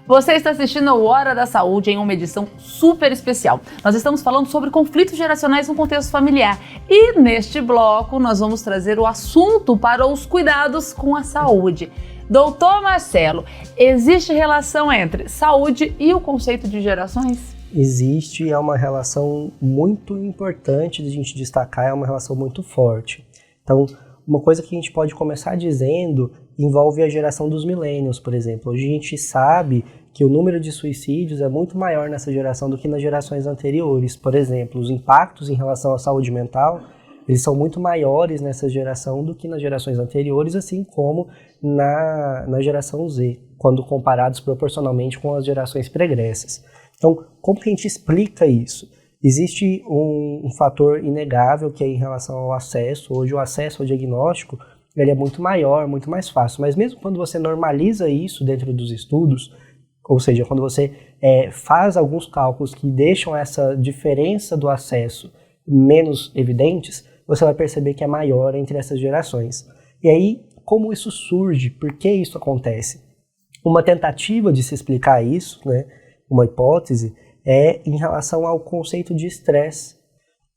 Você está assistindo ao Hora da Saúde em uma edição super especial. Nós estamos falando sobre conflitos geracionais no contexto familiar. E neste bloco nós vamos trazer o assunto para os cuidados com a saúde. Doutor Marcelo, existe relação entre saúde e o conceito de gerações? Existe, é uma relação muito importante de a gente destacar, é uma relação muito forte. Então, uma coisa que a gente pode começar dizendo envolve a geração dos millennials, por exemplo. Hoje a gente sabe que o número de suicídios é muito maior nessa geração do que nas gerações anteriores. Por exemplo, os impactos em relação à saúde mental, eles são muito maiores nessa geração do que nas gerações anteriores, assim como na geração Z, quando comparados proporcionalmente com as gerações pregressas. Então, como que a gente explica isso? Existe um fator inegável que é em relação ao acesso. Hoje o acesso ao diagnóstico ele é muito maior, muito mais fácil. Mas mesmo quando você normaliza isso dentro dos estudos, ou seja, quando você faz alguns cálculos que deixam essa diferença do acesso menos evidentes, você vai perceber que é maior entre essas gerações. E aí, como isso surge? Por que isso acontece? Uma tentativa de se explicar isso, né, uma hipótese, é em relação ao conceito de estresse.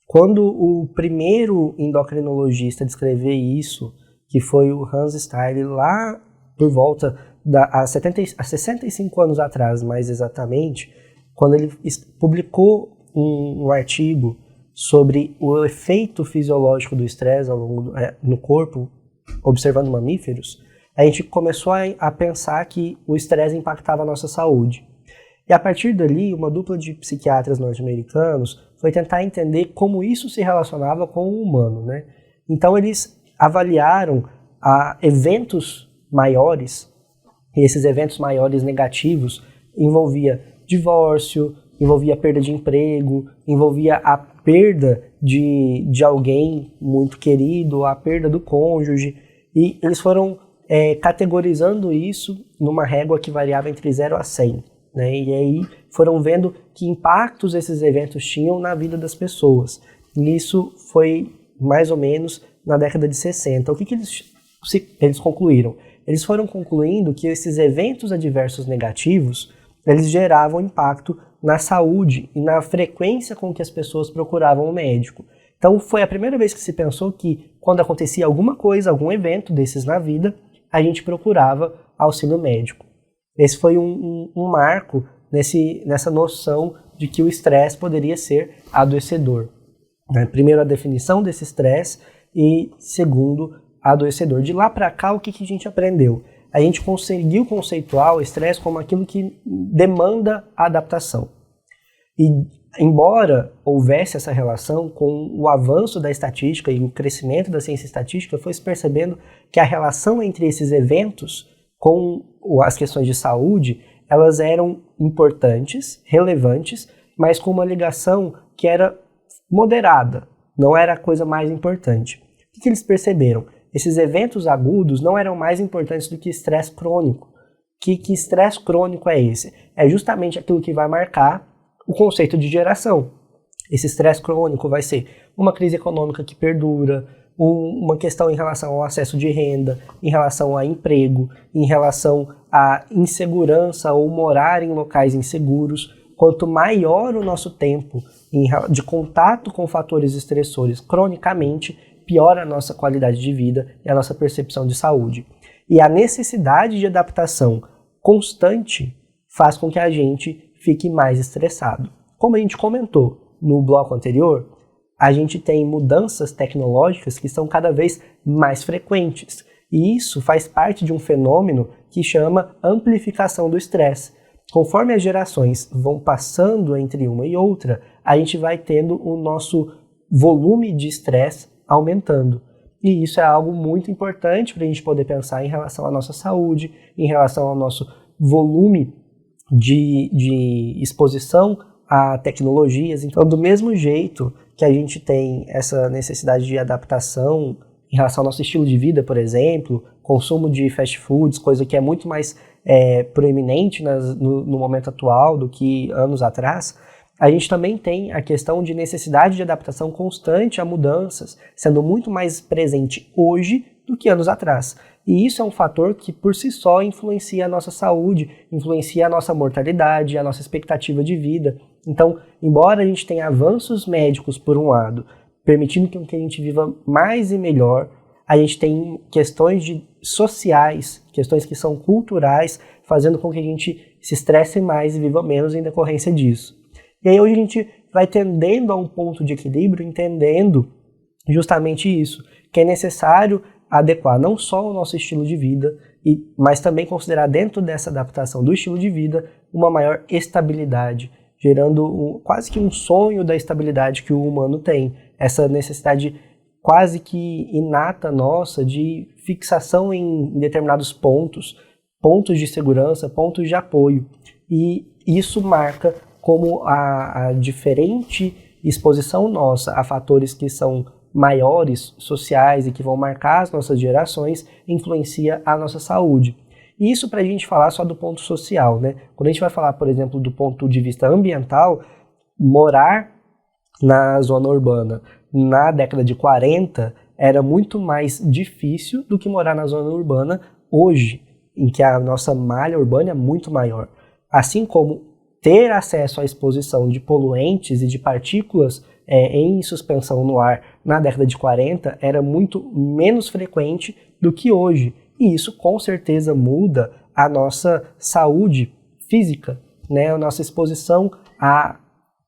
Quando o primeiro endocrinologista descrever isso, que foi o Hans Steiner, lá por volta há 65 anos atrás, mais exatamente, quando ele publicou um artigo sobre o efeito fisiológico do estresse no corpo, observando mamíferos, a gente começou a pensar que o estresse impactava a nossa saúde. E a partir dali, uma dupla de psiquiatras norte-americanos foi tentar entender como isso se relacionava com o humano, né? Então eles avaliaram eventos maiores, e esses eventos maiores negativos envolvia divórcio, envolvia perda de emprego, envolvia a perda de alguém muito querido, a perda do cônjuge, e eles foram categorizando isso numa régua que variava entre 0 a 100. Né? E aí foram vendo que impactos esses eventos tinham na vida das pessoas. E isso foi mais ou menos na década de 60. O que eles concluíram? Eles foram concluindo que esses eventos adversos negativos, eles geravam impacto na saúde e na frequência com que as pessoas procuravam o médico. Então foi a primeira vez que se pensou que quando acontecia alguma coisa, algum evento desses na vida, a gente procurava auxílio médico. Esse foi um marco nessa noção de que o estresse poderia ser adoecedor. Né? Primeiro, a definição desse estresse e, segundo, adoecedor. De lá para cá, o que a gente aprendeu? A gente conseguiu conceituar o estresse como aquilo que demanda adaptação. E, embora houvesse essa relação com o avanço da estatística e o crescimento da ciência estatística, foi se percebendo que a relação entre esses eventos com as questões de saúde, elas eram importantes, relevantes, mas com uma ligação que era moderada, não era a coisa mais importante. O que eles perceberam? Esses eventos agudos não eram mais importantes do que estresse crônico. Que estresse crônico é esse? É justamente aquilo que vai marcar o conceito de geração. Esse estresse crônico vai ser uma crise econômica que perdura, uma questão em relação ao acesso de renda, em relação a emprego, em relação à insegurança ou morar em locais inseguros. Quanto maior o nosso tempo de contato com fatores estressores cronicamente, pior a nossa qualidade de vida e a nossa percepção de saúde. E a necessidade de adaptação constante faz com que a gente fique mais estressado. Como a gente comentou no bloco anterior, a gente tem mudanças tecnológicas que são cada vez mais frequentes. E isso faz parte de um fenômeno que chama amplificação do estresse. Conforme as gerações vão passando entre uma e outra, a gente vai tendo o nosso volume de estresse aumentando. E isso é algo muito importante para a gente poder pensar em relação à nossa saúde, em relação ao nosso volume de exposição a tecnologias. Então, do mesmo jeito que a gente tem essa necessidade de adaptação em relação ao nosso estilo de vida, por exemplo, consumo de fast foods, coisa que é muito mais proeminente no momento atual do que anos atrás, a gente também tem a questão de necessidade de adaptação constante a mudanças, sendo muito mais presente hoje do que anos atrás. E isso é um fator que, por si só, influencia a nossa saúde, influencia a nossa mortalidade, a nossa expectativa de vida. Então, embora a gente tenha avanços médicos, por um lado, permitindo que a gente viva mais e melhor, a gente tem questões sociais, questões que são culturais, fazendo com que a gente se estresse mais e viva menos em decorrência disso. E aí hoje a gente vai tendendo a um ponto de equilíbrio, entendendo justamente isso, que é necessário adequar não só o nosso estilo de vida, mas também considerar dentro dessa adaptação do estilo de vida uma maior estabilidade, gerando quase que um sonho da estabilidade que o humano tem, essa necessidade quase que inata nossa de fixação em determinados pontos de segurança, pontos de apoio. E isso marca como a diferente exposição nossa a fatores que são maiores, sociais e que vão marcar as nossas gerações, influencia a nossa saúde. E isso para a gente falar só do ponto social, né? Quando a gente vai falar, por exemplo, do ponto de vista ambiental, morar na zona urbana na década de 40 era muito mais difícil do que morar na zona urbana hoje, em que a nossa malha urbana é muito maior. Assim como ter acesso à exposição de poluentes e de partículas em suspensão no ar na década de 40 era muito menos frequente do que hoje. E isso com certeza muda a nossa saúde física, né? A nossa exposição a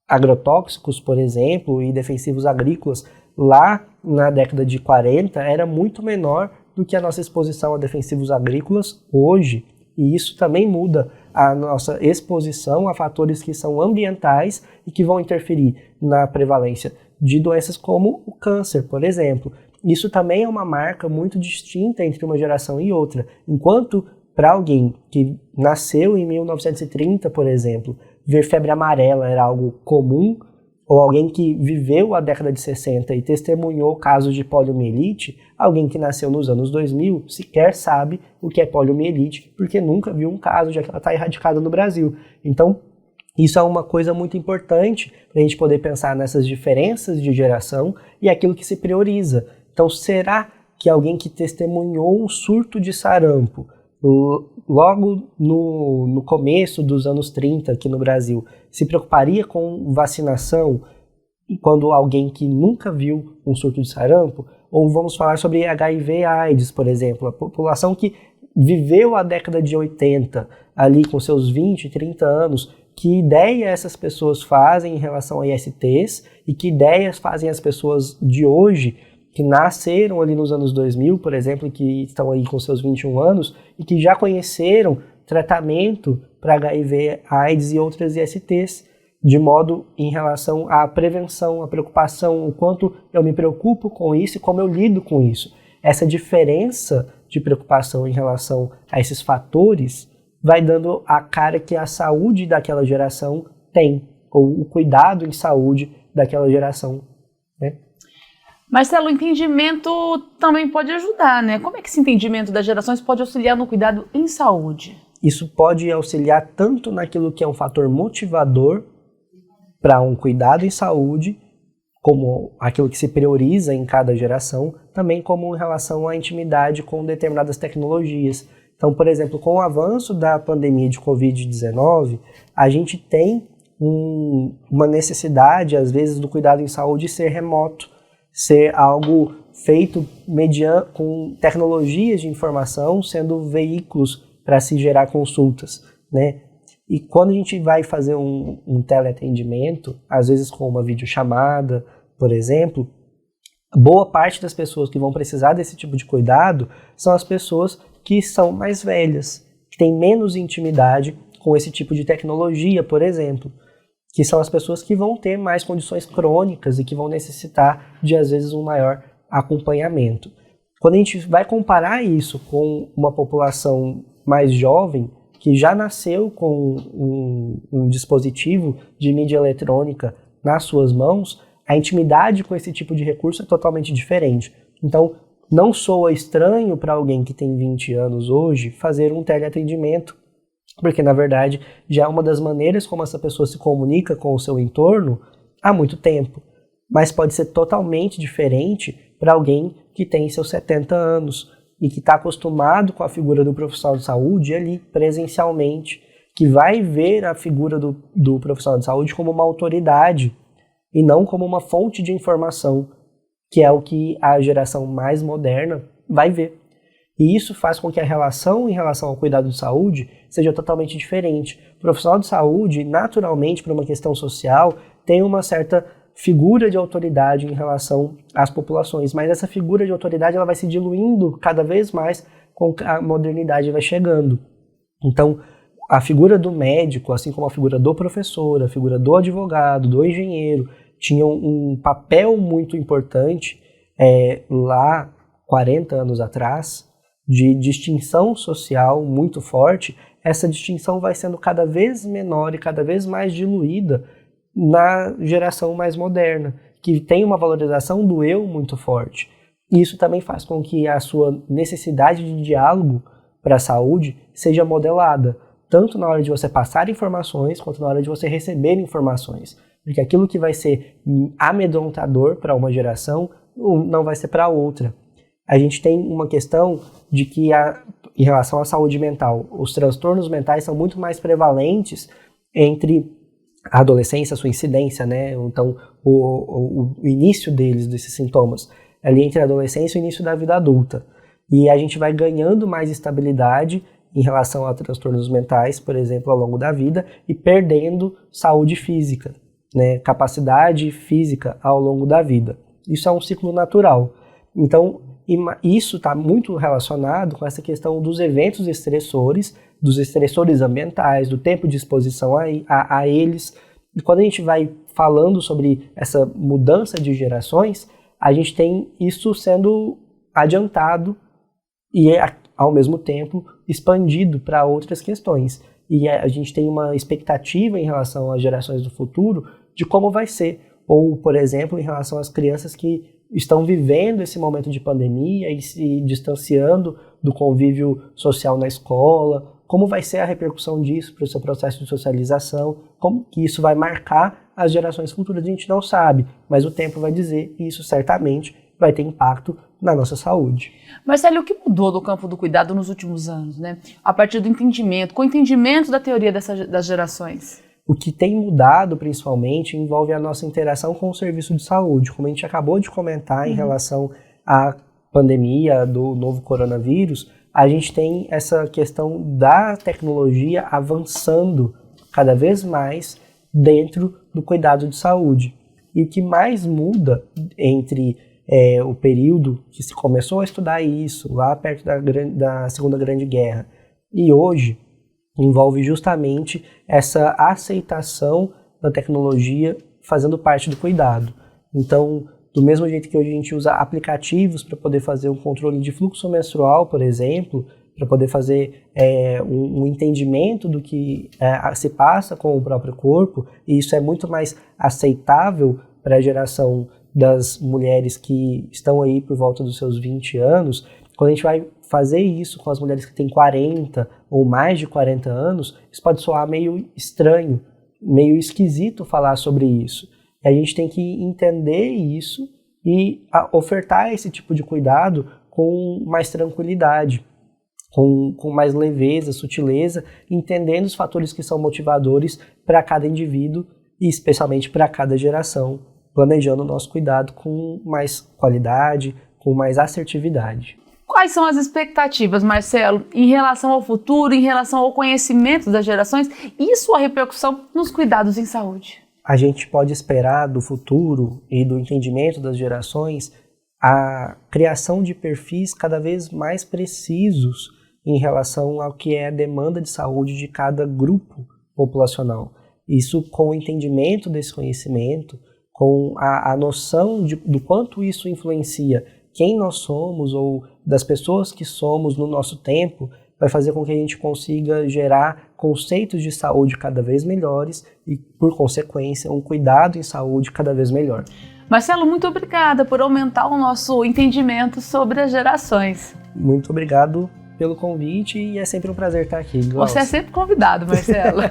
agrotóxicos, por exemplo, e defensivos agrícolas lá na década de 40 era muito menor do que a nossa exposição a defensivos agrícolas hoje. E isso também muda a nossa exposição a fatores que são ambientais e que vão interferir na prevalência de doenças como o câncer, por exemplo. Isso também é uma marca muito distinta entre uma geração e outra. Enquanto para alguém que nasceu em 1930, por exemplo, ver febre amarela era algo comum, ou alguém que viveu a década de 60 e testemunhou casos de poliomielite, alguém que nasceu nos anos 2000 sequer sabe o que é poliomielite, porque nunca viu um caso, já que ela está erradicada no Brasil. Então, isso é uma coisa muito importante para a gente poder pensar nessas diferenças de geração e aquilo que se prioriza. Então, será que alguém que testemunhou um surto de sarampo logo no começo dos anos 30 aqui no Brasil, se preocuparia com vacinação quando alguém que nunca viu um surto de sarampo? Ou vamos falar sobre HIV/AIDS, por exemplo, a população que viveu a década de 80, ali com seus 20, 30 anos, que ideia essas pessoas fazem em relação a ISTs e que ideias fazem as pessoas de hoje que nasceram ali nos anos 2000, por exemplo, que estão aí com seus 21 anos e que já conheceram tratamento para HIV, AIDS e outras ISTs, de modo em relação à prevenção, à preocupação, o quanto eu me preocupo com isso e como eu lido com isso. Essa diferença de preocupação em relação a esses fatores vai dando a cara que a saúde daquela geração tem, ou o cuidado em saúde daquela geração, né? Marcelo, o entendimento também pode ajudar, né? Como é que esse entendimento das gerações pode auxiliar no cuidado em saúde? Isso pode auxiliar tanto naquilo que é um fator motivador para um cuidado em saúde, como aquilo que se prioriza em cada geração, também como em relação à intimidade com determinadas tecnologias. Então, por exemplo, com o avanço da pandemia de Covid-19, a gente tem uma necessidade, às vezes, do cuidado em saúde ser remoto, ser algo feito com tecnologias de informação, sendo veículos para se gerar consultas, né? E quando a gente vai fazer um teleatendimento, às vezes com uma videochamada, por exemplo, boa parte das pessoas que vão precisar desse tipo de cuidado são as pessoas que são mais velhas, que têm menos intimidade com esse tipo de tecnologia, por exemplo, que são as pessoas que vão ter mais condições crônicas e que vão necessitar de, às vezes, um maior acompanhamento. Quando a gente vai comparar isso com uma população mais jovem, que já nasceu com um dispositivo de mídia eletrônica nas suas mãos, a intimidade com esse tipo de recurso é totalmente diferente. Então, não soa estranho para alguém que tem 20 anos hoje fazer um teleatendimento, porque, na verdade, já é uma das maneiras como essa pessoa se comunica com o seu entorno há muito tempo. Mas pode ser totalmente diferente para alguém que tem seus 70 anos. e que está acostumado com a figura do profissional de saúde ali presencialmente, que vai ver a figura do profissional de saúde como uma autoridade e não como uma fonte de informação, que é o que a geração mais moderna vai ver. E isso faz com que a relação em relação ao cuidado de saúde seja totalmente diferente. O profissional de saúde, naturalmente, por uma questão social, tem uma certa figura de autoridade em relação às populações, mas essa figura de autoridade ela vai se diluindo cada vez mais com a modernidade vai chegando. Então, a figura do médico, assim como a figura do professor, a figura do advogado, do engenheiro, tinham um papel muito importante lá 40 anos atrás, de distinção social muito forte. Essa distinção vai sendo cada vez menor e cada vez mais diluída na geração mais moderna, que tem uma valorização do eu muito forte. E isso também faz com que a sua necessidade de diálogo para a saúde seja modelada, tanto na hora de você passar informações, quanto na hora de você receber informações. Porque aquilo que vai ser amedrontador para uma geração, não vai ser para outra. A gente tem uma questão de que, em relação à saúde mental, os transtornos mentais são muito mais prevalentes entre a adolescência, a sua incidência, né? Então, o início desses sintomas, ali entre a adolescência e o início da vida adulta. E a gente vai ganhando mais estabilidade em relação a transtornos mentais, por exemplo, ao longo da vida, e perdendo saúde física, né? Capacidade física ao longo da vida. Isso é um ciclo natural. Então, isso está muito relacionado com essa questão dos eventos estressores, dos estressores ambientais, do tempo de exposição a eles. E quando a gente vai falando sobre essa mudança de gerações, a gente tem isso sendo adiantado e, ao mesmo tempo, expandido para outras questões. E a gente tem uma expectativa em relação às gerações do futuro de como vai ser. Ou, por exemplo, em relação às crianças que estão vivendo esse momento de pandemia e se distanciando do convívio social na escola, como vai ser a repercussão disso para o seu processo de socialização, como que isso vai marcar as gerações futuras, a gente não sabe, mas o tempo vai dizer e isso certamente vai ter impacto na nossa saúde. Marcelo, o que mudou do campo do cuidado nos últimos anos, né? A partir do entendimento, com o entendimento da teoria das gerações? O que tem mudado, principalmente, envolve a nossa interação com o serviço de saúde. Como a gente acabou de comentar em relação à pandemia do novo coronavírus, a gente tem essa questão da tecnologia avançando cada vez mais dentro do cuidado de saúde. E o que mais muda entre o período que se começou a estudar isso, lá perto da Segunda Grande Guerra, e hoje, envolve justamente essa aceitação da tecnologia fazendo parte do cuidado. Então, do mesmo jeito que hoje a gente usa aplicativos para poder fazer um controle de fluxo menstrual, por exemplo, para poder fazer um entendimento do que se passa com o próprio corpo, e isso é muito mais aceitável para a geração das mulheres que estão aí por volta dos seus 20 anos, quando a gente vai fazer isso com as mulheres que têm 40 ou mais de 40 anos, isso pode soar meio estranho, meio esquisito falar sobre isso. E a gente tem que entender isso e ofertar esse tipo de cuidado com mais tranquilidade, com mais leveza, sutileza, entendendo os fatores que são motivadores para cada indivíduo e especialmente para cada geração, planejando o nosso cuidado com mais qualidade, com mais assertividade. Quais são as expectativas, Marcelo, em relação ao futuro, em relação ao conhecimento das gerações e sua repercussão nos cuidados em saúde? A gente pode esperar do futuro e do entendimento das gerações a criação de perfis cada vez mais precisos em relação ao que é a demanda de saúde de cada grupo populacional. Isso com o entendimento desse conhecimento, com a noção do quanto isso influencia quem nós somos ou das pessoas que somos no nosso tempo, vai fazer com que a gente consiga gerar conceitos de saúde cada vez melhores e, por consequência, um cuidado em saúde cada vez melhor. Marcelo, muito obrigada por aumentar o nosso entendimento sobre as gerações. Muito obrigado pelo convite e é sempre um prazer estar aqui. Você é sempre convidado, Marcelo.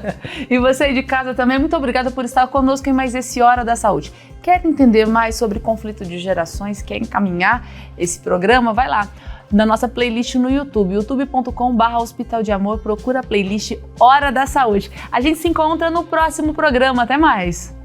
E você aí de casa também, muito obrigada por estar conosco em mais esse Hora da Saúde. Quer entender mais sobre conflito de gerações? Quer encaminhar esse programa? Vai lá. na nossa playlist no YouTube, youtube.com/Hospital de Amor, procura a playlist Hora da Saúde. A gente se encontra no próximo programa, até mais!